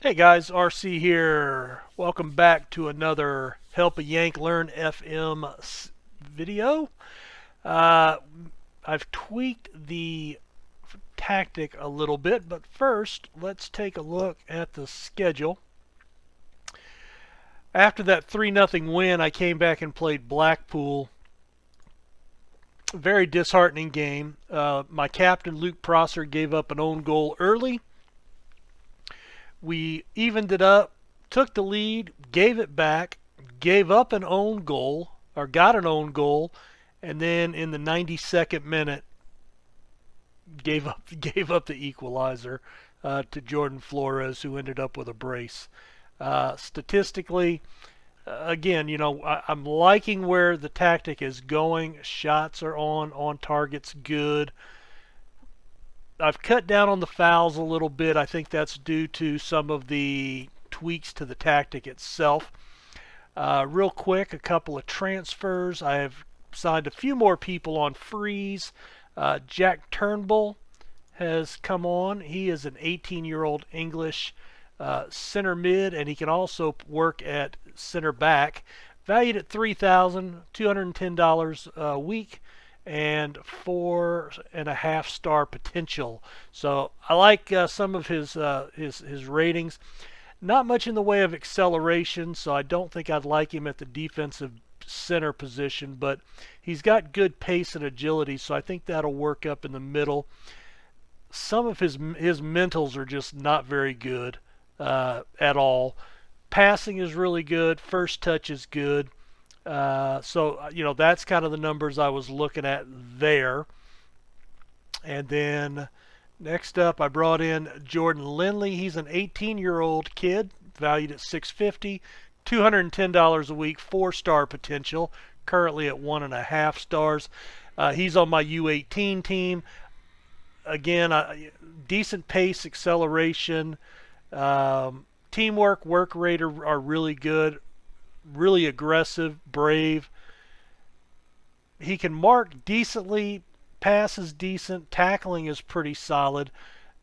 Hey guys, RC here. Welcome back to another Help a Yank Learn FM video. Uh, I've tweaked the tactic a little bit, but first let's take a look at the schedule. After that 3-0 win, I came back and played Blackpool. Very disheartening game. My captain, Luke Prosser, gave up an own goal early. We evened it up, took the lead, gave it back, gave up an own goal, or got an own goal, and then in the 92nd minute gave up the equalizer to Jordan Flores, who ended up with a brace. Statistically, again, I'm liking where the tactic is going. Shots are on target's good. I've cut down on the fouls a little bit. I think that's due to some of the tweaks to the tactic itself. Real quick, a couple of transfers. I have signed a few more people on freeze. Jack Turnbull has come on. He is an 18-year-old English center mid, and he can also work at center back. Valued at $3,210 a week and 4.5 star potential. So I like some of his ratings. Not much in the way of acceleration, so I don't think I'd like him at the defensive center position, but he's got good pace and agility, so I think that'll work up in the middle. Some of his mentals are just not very good at all. Passing is really good. First touch is good. So that's kind of the numbers I was looking at there. And then next up, I brought in Jordan Lindley. He's an 18-year-old kid, valued at $650, $210 a week, 4-star potential, currently at 1.5 stars. He's on my U18 team. Again, decent pace, acceleration, teamwork, work rate are really good. Really aggressive, brave. He can mark decently, pass is decent, tackling is pretty solid,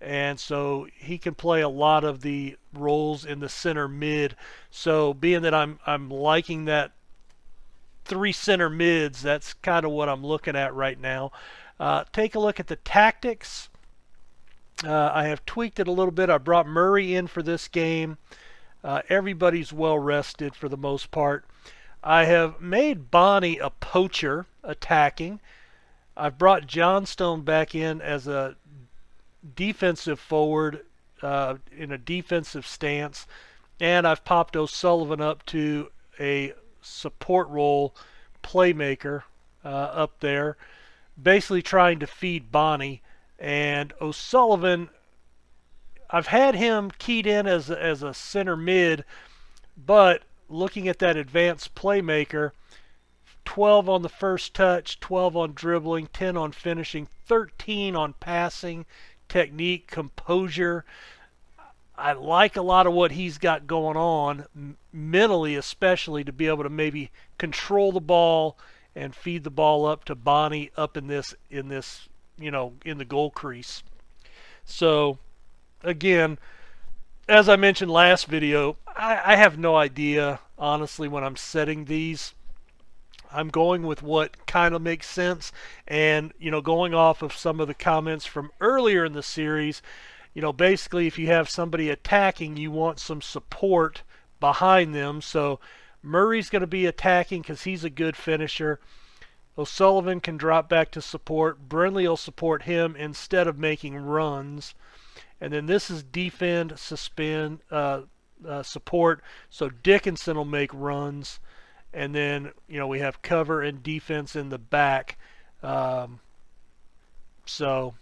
and so he can play a lot of the roles in the center mid. So being that I'm liking that 3 center mids, that's kind of what I'm looking at right now. Take a look at the tactics. I have tweaked it a little bit. I brought Murray in for this game. Everybody's well rested for the most part. I have made Bonnie a poacher attacking. I've brought Johnstone back in as a defensive forward in a defensive stance. And I've popped O'Sullivan up to a support role playmaker up there, basically trying to feed Bonnie. And O'Sullivan, I've had him keyed in as a center mid, but looking at that advanced playmaker, 12 on the first touch, 12 on dribbling, 10 on finishing, 13 on passing, technique, composure. I like a lot of what he's got going on, mentally especially, to be able to maybe control the ball and feed the ball up to Bonnie up in the goal crease. So again, as I mentioned last video, I have no idea, honestly, when I'm setting these. I'm going with what kind of makes sense, and going off of some of the comments from earlier in the series, basically if you have somebody attacking, you want some support behind them. So Murray's going to be attacking because he's a good finisher. O'Sullivan can drop back to support. Brindley will support him instead of making runs. And then this is defend, suspend, support. So Dickinson will make runs. And then, we have cover and defense in the back. So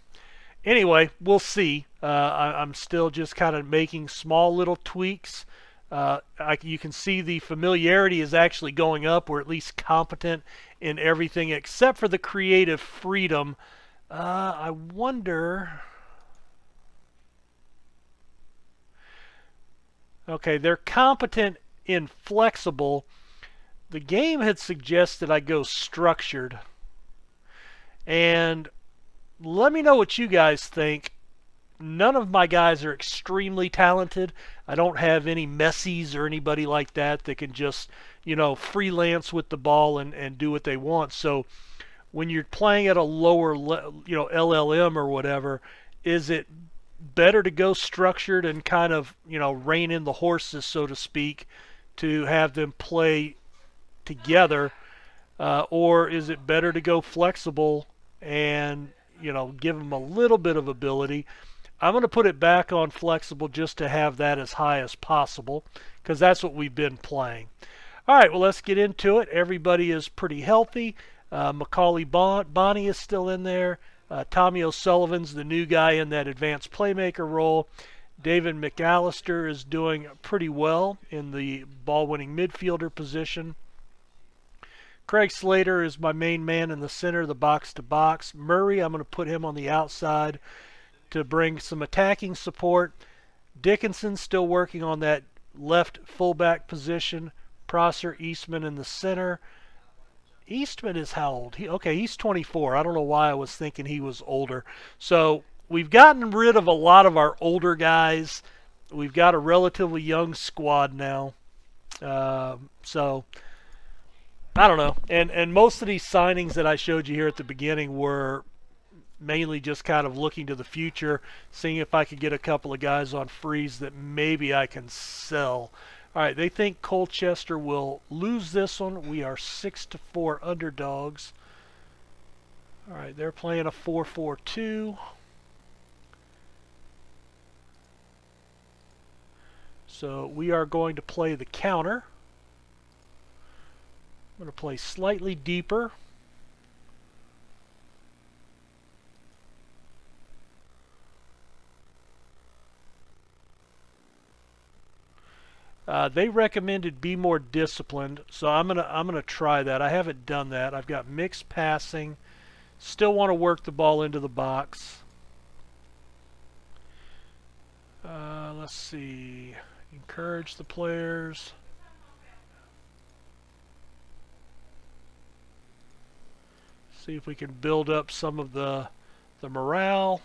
anyway, we'll see. I'm still just kind of making small little tweaks. You can see the familiarity is actually going up. We're at least competent in everything except for the creative freedom. I wonder... Okay, they're competent in flexible. The game had suggested I go structured. And let me know what you guys think. none of my guys are extremely talented. I don't have any Messies or anybody like that that can just, freelance with the ball and do what they want. So when you're playing at a lower, LLM or whatever, is it better to go structured and kind of, rein in the horses, so to speak, to have them play together, or is it better to go flexible and, give them a little bit of ability? I'm going to put it back on flexible just to have that as high as possible because that's what we've been playing. All right, well, let's get into it. Everybody is pretty healthy. Macaulay Bonnie is still in there. Tommy O'Sullivan's the new guy in that advanced playmaker role. David McAllister is doing pretty well in the ball-winning midfielder position. Craig Slater is my main man in the center, the box-to-box. Murray, I'm going to put him on the outside to bring some attacking support. Dickinson still working on that left fullback position. Prosser, Eastman in the center. Eastman is how old? He's 24. I don't know why I was thinking he was older. So we've gotten rid of a lot of our older guys. We've got a relatively young squad now. So I don't know. And most of these signings that I showed you here at the beginning were mainly just kind of looking to the future, seeing if I could get a couple of guys on freeze that maybe I can sell. All right, they think Colchester will lose this one. We are 6-4 underdogs. All right, they're playing a 4-4-2. So we are going to play the counter. I'm going to play slightly deeper. They recommended be more disciplined, so I'm gonna try that. I haven't done that. I've got mixed passing. Still want to work the ball into the box. Let's see. Encourage the players. See if we can build up some of the morale.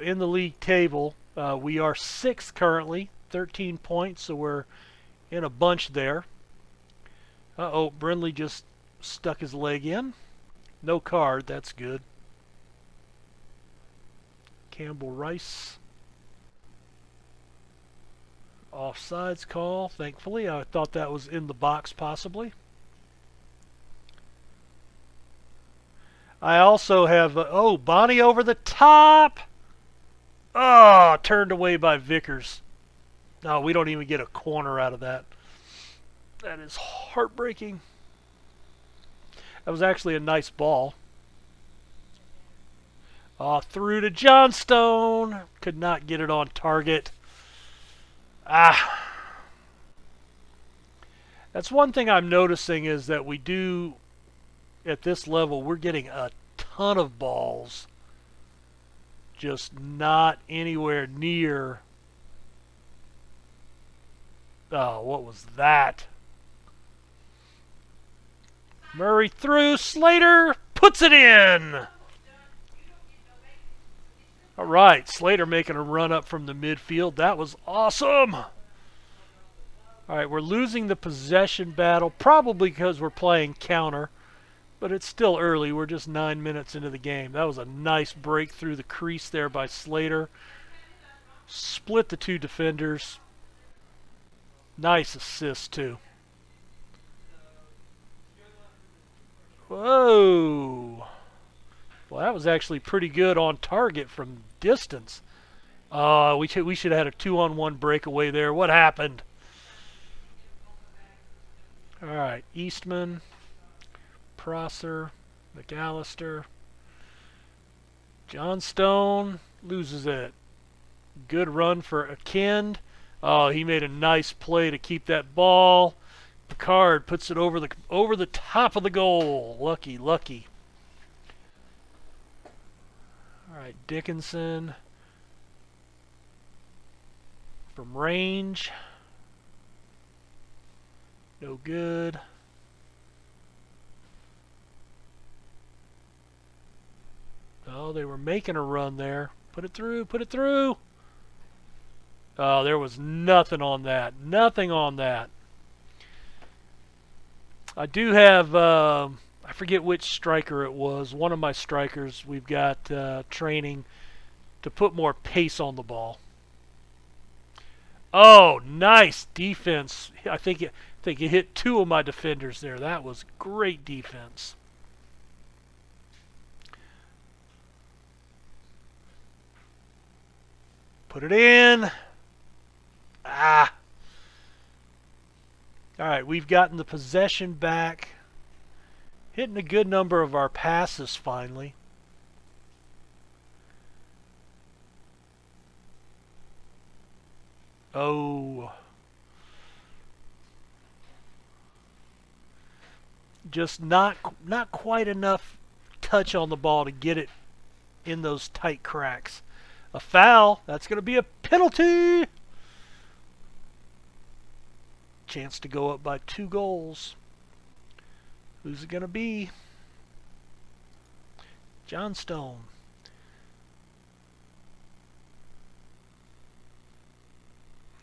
In the league table, we are 6th currently, 13 points, so we're in a bunch there. Uh-oh, Brindley just stuck his leg in. No card, that's good. Campbell Rice. Offsides call, thankfully. I thought that was in the box possibly. I also have, Bonnie over the top. Oh, turned away by Vickers. No, we don't even get a corner out of that. That is heartbreaking. That was actually a nice ball. Through to Johnstone. Could not get it on target. That's one thing I'm noticing is that we do, at this level, we're getting a ton of balls. Just not anywhere near. Oh, what was that? Murray through. Slater puts it in. All right, Slater making a run up from the midfield. That was awesome. All right, we're losing the possession battle, probably because we're playing counter. But it's still early. We're just 9 minutes into the game. That was a nice break through the crease there by Slater. Split the two defenders. Nice assist, too. Whoa. Well, that was actually pretty good on target from distance. We should have had a 2-on-1 breakaway there. What happened? All right, Eastman. Prosser, McAllister, Johnstone loses it. Good run for Akind. Oh, he made a nice play to keep that ball. Picard puts it over the top of the goal. Lucky. All right, Dickinson from range. No good. Oh, they were making a run there. Put it through, put it through. Oh, there was nothing on that. Nothing on that. I do have, I forget which striker it was. One of my strikers, we've got training to put more pace on the ball. Oh, nice defense. I think it hit two of my defenders there. That was great defense. Put it in. Ah. All right, we've gotten the possession back. Hitting a good number of our passes finally. Oh. Just not quite enough touch on the ball to get it in those tight cracks. A foul. That's going to be a penalty. Chance to go up by 2 goals. Who's it going to be? Johnstone.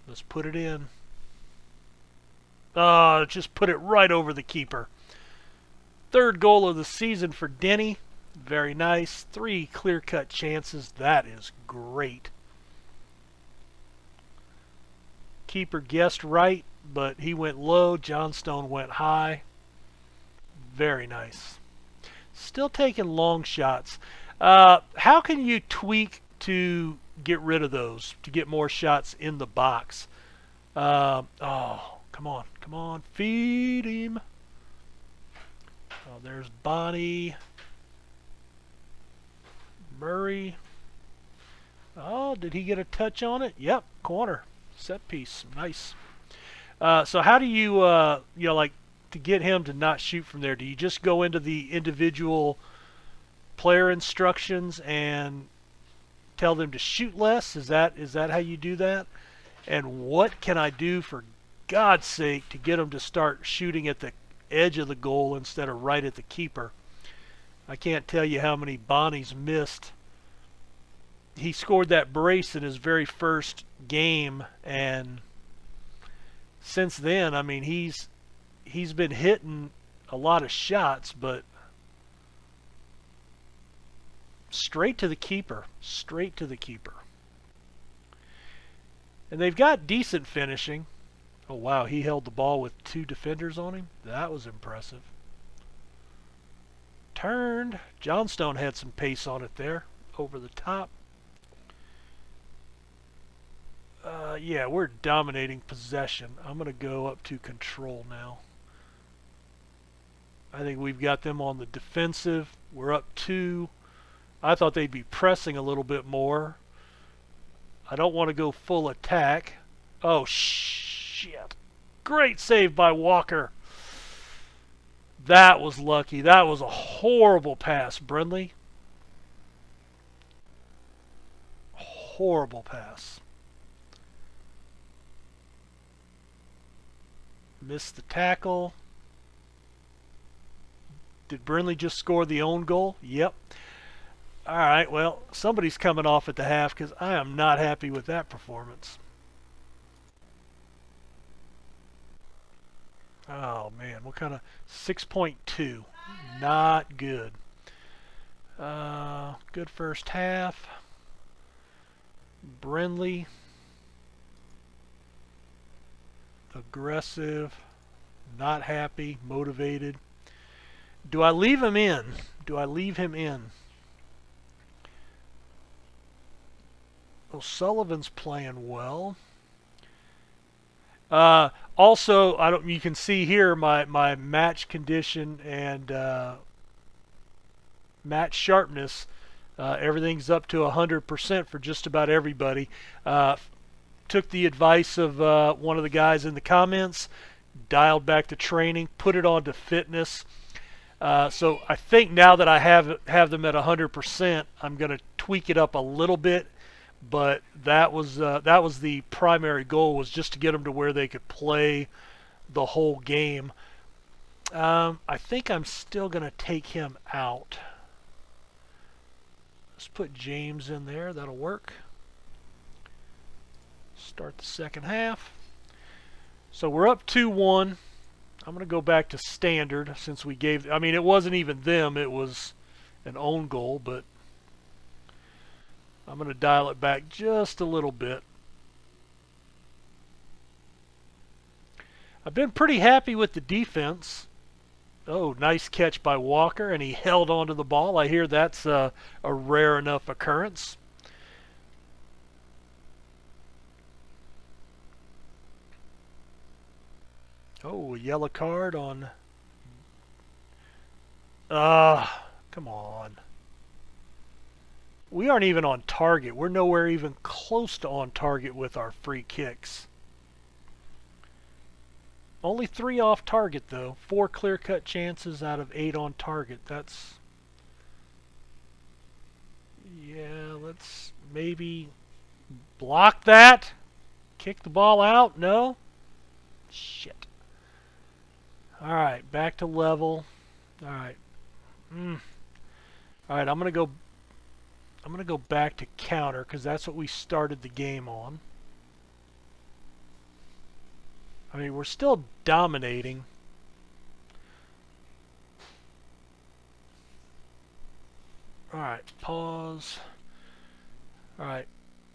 Let's put it in. Just put it right over the keeper. 3rd goal of the season for Denny. Very nice. 3 clear-cut chances. That is great. Keeper guessed right, but he went low. Johnstone went high. Very nice. Still taking long shots. How can you tweak to get rid of those, to get more shots in the box? Oh, come on. Come on. Feed him. Oh, there's Bonnie. Murray. Oh, did he get a touch on it? Yep, corner. Set piece. Nice. So how do you, like to get him to not shoot from there? Do you just go into the individual player instructions and tell them to shoot less? Is that how you do that? And what can I do, for God's sake, to get them to start shooting at the edge of the goal instead of right at the keeper? I can't tell you how many Bonnies missed. He scored that brace in his very first game, and since then, I mean, he's been hitting a lot of shots, but straight to the keeper. Straight to the keeper. And they've got decent finishing. Oh, wow, he held the ball with 2 defenders on him. That was impressive. Turned. Johnstone had some pace on it there. Over the top. Yeah, we're dominating possession. I'm going to go up to control now. I think we've got them on the defensive. We're up 2. I thought they'd be pressing a little bit more. I don't want to go full attack. Oh, shit. Great save by Walker. That was lucky. That was a horrible pass, Brindley. Horrible pass. Missed the tackle. Did Brindley just score the own goal? Yep. All right, well, somebody's coming off at the half because I am not happy with that performance. Oh, man, what kind of 6.2? Not good. Good first half. Brindley. Aggressive. Not happy. Motivated. Do I leave him in? Do I leave him in? O'Sullivan's playing well. Also, you can see here my match condition and match sharpness. Everything's up to 100% for just about everybody. Took the advice of one of the guys in the comments, dialed back to training, put it on to fitness. So I think now that I have them at 100%, I'm going to tweak it up a little bit. But that was the primary goal, was just to get them to where they could play the whole game. I think I'm still going to take him out. Let's put James in there. That'll work. Start the second half. So we're up 2-1. I'm going to go back to standard since we gave... I mean, it wasn't even them. It was an own goal, but I'm going to dial it back just a little bit. I've been pretty happy with the defense. Oh, nice catch by Walker, and he held onto the ball. I hear that's a rare enough occurrence. Oh, a yellow card on... come on. We aren't even on target. We're nowhere even close to on target with our free kicks. Only 3 off target, though. 4 clear-cut chances out of 8 on target. That's... yeah, let's maybe block that. Kick the ball out. No? Shit. Alright, back to level. Alright. Alright, I'm gonna go back to counter because that's what we started the game on. I mean, we're still dominating. Alright, pause. Alright,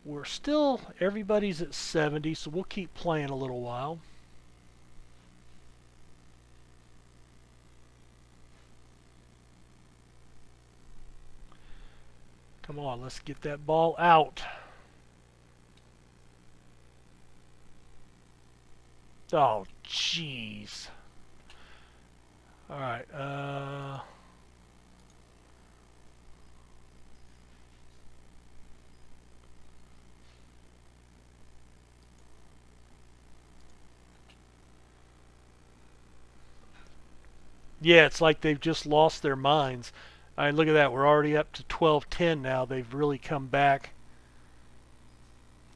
we're still, everybody's at 70, so we'll keep playing a little while. Come on, let's get that ball out. Oh, jeez. Alright, yeah, it's like they've just lost their minds. I mean, look at that. We're already up to 12-10 now. They've really come back.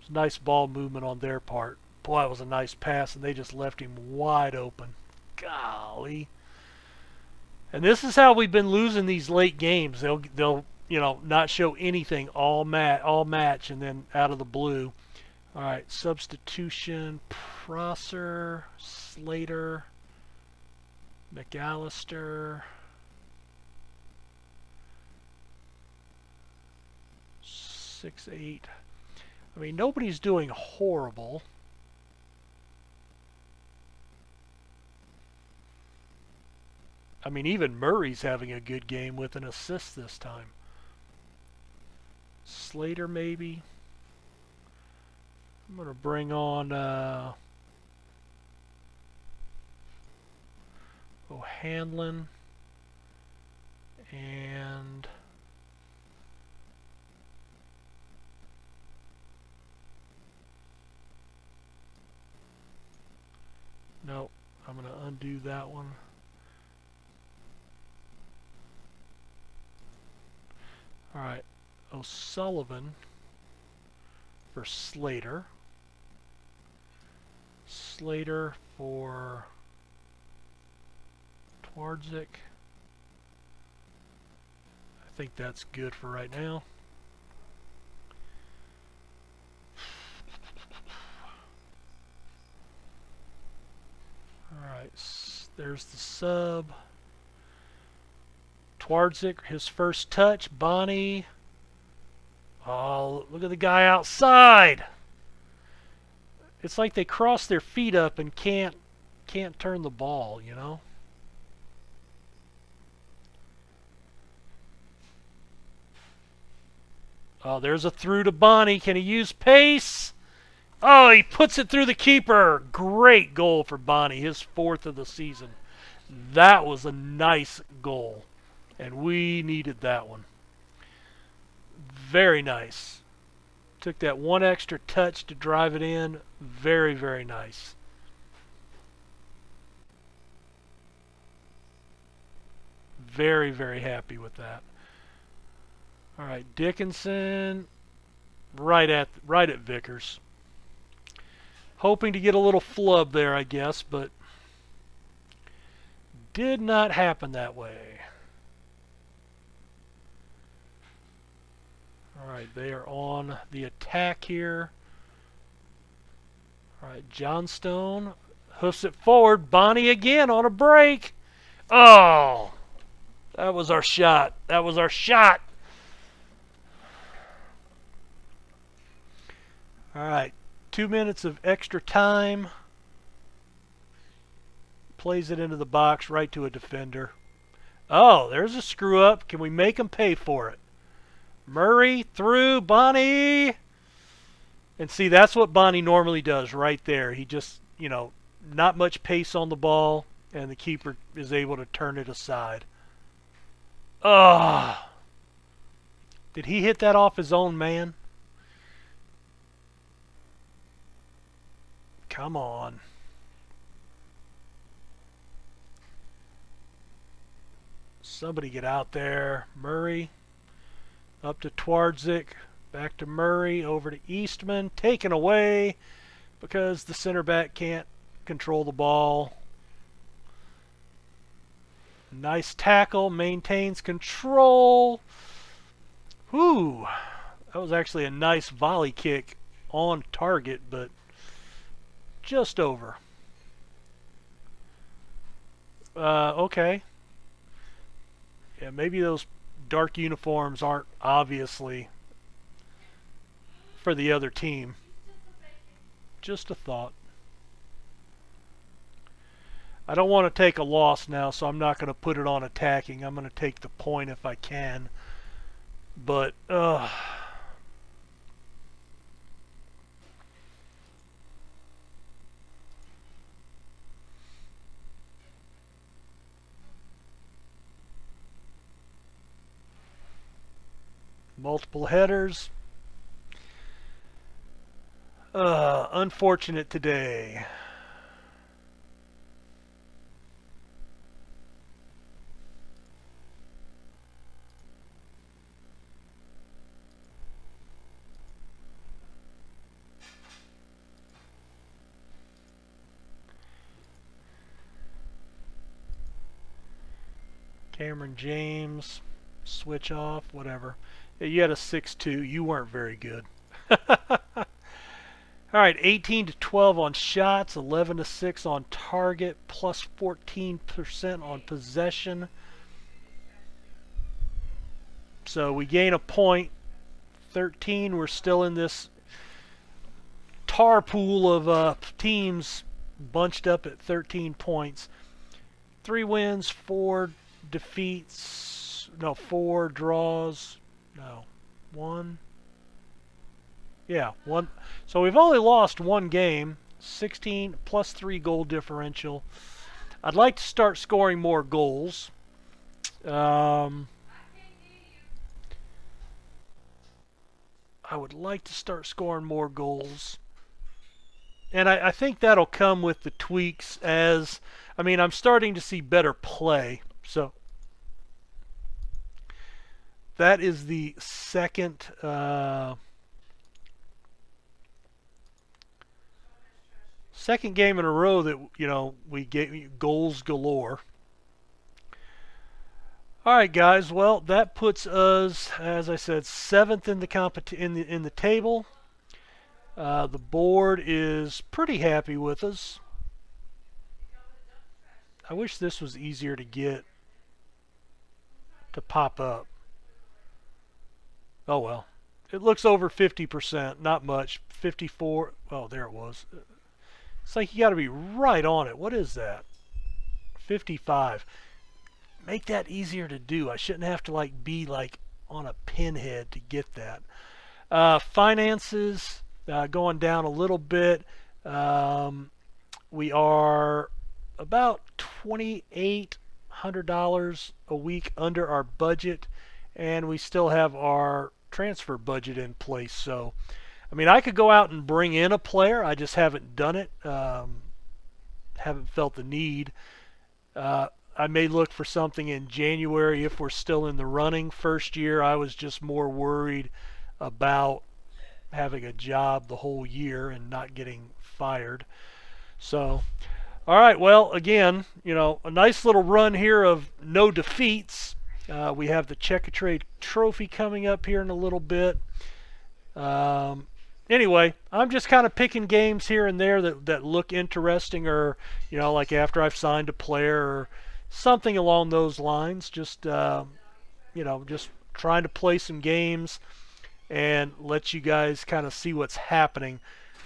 It's nice ball movement on their part. Boy, that was a nice pass, and they just left him wide open. Golly. And this is how we've been losing these late games. They'll not show anything all match, and then out of the blue. All right, substitution. Prosser, Slater, McAllister. 6-8. I mean, nobody's doing horrible. I mean, even Murray's having a good game with an assist this time. Slater, maybe. I'm going to bring on O'Hanlon and no, I'm going to undo that one. All right, O'Sullivan for Slater. Slater for Twardzik. I think that's good for right now. Alright, there's the sub. Twardzik, his first touch. Bonnie. Oh, look at the guy outside. It's like they cross their feet up and can't turn the ball, you know? Oh, there's a through to Bonnie. Can he use pace? Oh, he puts it through the keeper. Great goal for Bonnie, his 4th of the season. That was a nice goal, and we needed that one. Very nice. Took that one extra touch to drive it in. Very, very nice. Very, very happy with that. All right, Dickinson, right at Vickers. Hoping to get a little flub there, I guess, but did not happen that way. Alright, they are on the attack here. Alright, Johnstone hoofs it forward. Bonnie again on a break. Oh, that was our shot. That was our shot. Alright, 2 minutes of extra time. Plays it into the box right to a defender. Oh, there's a screw up. Can we make him pay for it? Murray through Bonnie. And see, that's what Bonnie normally does right there. He just, not much pace on the ball, and the keeper is able to turn it aside. Oh. Did he hit that off his own man? Come on. Somebody get out there. Murray. Up to Twardzik. Back to Murray. Over to Eastman. Taken away because the center back can't control the ball. Nice tackle. Maintains control. Whew. That was actually a nice volley kick on target, but just over. Okay. Yeah, maybe those dark uniforms aren't obviously for the other team. Just a thought. I don't want to take a loss now, so I'm not going to put it on attacking. I'm going to take the point if I can. But, multiple headers. Unfortunate today. Cameron James, switch off, whatever. Yeah, you had a 6-2. You weren't very good. All right, 18 to 12 on shots, 11 to 6 on target, plus 14% on possession. So we gain a point. 13. We're still in this tar pool of teams bunched up at 13 points. 3 wins, 4 defeats, no, 4 draws, no, 1. Yeah, 1. So we've only lost 1 game, 16 plus 3 goal differential. I'd like to start scoring more goals. I would like to start scoring more goals. And I think that'll come with the tweaks as, I'm starting to see better play. So that is the second second game in a row that we get goals galore. All right, guys. Well, that puts us, as I said, 7th in the in the table. The board is pretty happy with us. I wish this was easier to get to pop up. Oh well. It looks over 50%, not much. 54. Oh, there it was. It's like you got to be right on it. What is that? 55. Make that easier to do. I shouldn't have to be on a pinhead to get that. Finances going down a little bit. We are about $2,800 a week under our budget, and we still have our transfer budget in place. So, I could go out and bring in a player. I just haven't done it. Haven't felt the need. I may look for something in January if we're still in the running. First year, I was just more worried about having a job the whole year and not getting fired. So, All right. Well, again, a nice little run here of no defeats. We have the Check a Trade Trophy coming up here in a little bit. Um, anyway, I'm just kind of picking games here and there that look interesting, or like after I've signed a player or something along those lines. Just trying to play some games and let you guys kind of see what's happening.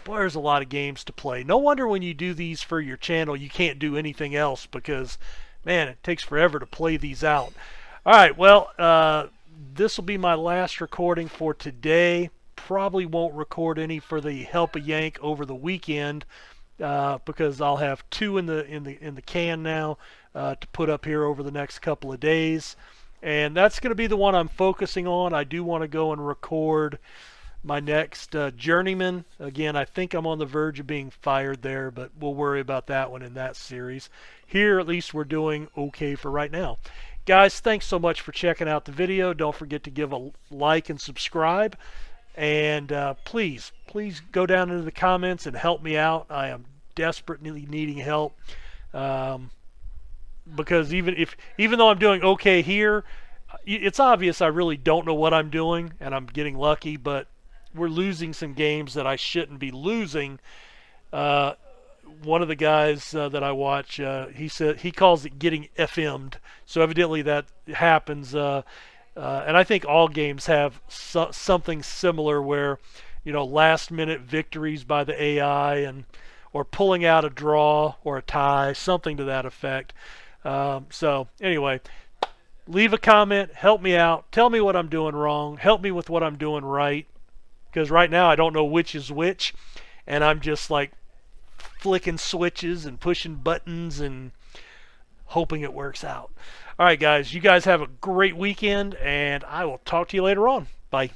Boy, there's a lot of games to play. No wonder when you do these for your channel, you can't do anything else because, man, it takes forever to play these out. All right, well, this will be my last recording for today. Probably won't record any for the Help a Yank over the weekend because I'll have two in the can now to put up here over the next couple of days. And that's going to be the one I'm focusing on. I do want to go and record my next Journeyman. Again, I think I'm on the verge of being fired there, but we'll worry about that one in that series. Here, at least, we're doing okay for right now. Guys, thanks so much for checking out the video. Don't forget to give a like and subscribe. And please go down into the comments and help me out. I am desperately needing help. Because even though I'm doing okay here, it's obvious I really don't know what I'm doing, and I'm getting lucky, but we're losing some games that I shouldn't be losing. One of the guys that I watch, he calls it getting FM'd, so evidently that happens. And I think all games have something similar where, last-minute victories by the AI or pulling out a draw or a tie, something to that effect. So anyway, leave a comment, help me out, tell me what I'm doing wrong, help me with what I'm doing right, because right now I don't know which is which, and I'm just like flicking switches and pushing buttons and hoping it works out. All right, guys, you guys have a great weekend, and I will talk to you later on. Bye.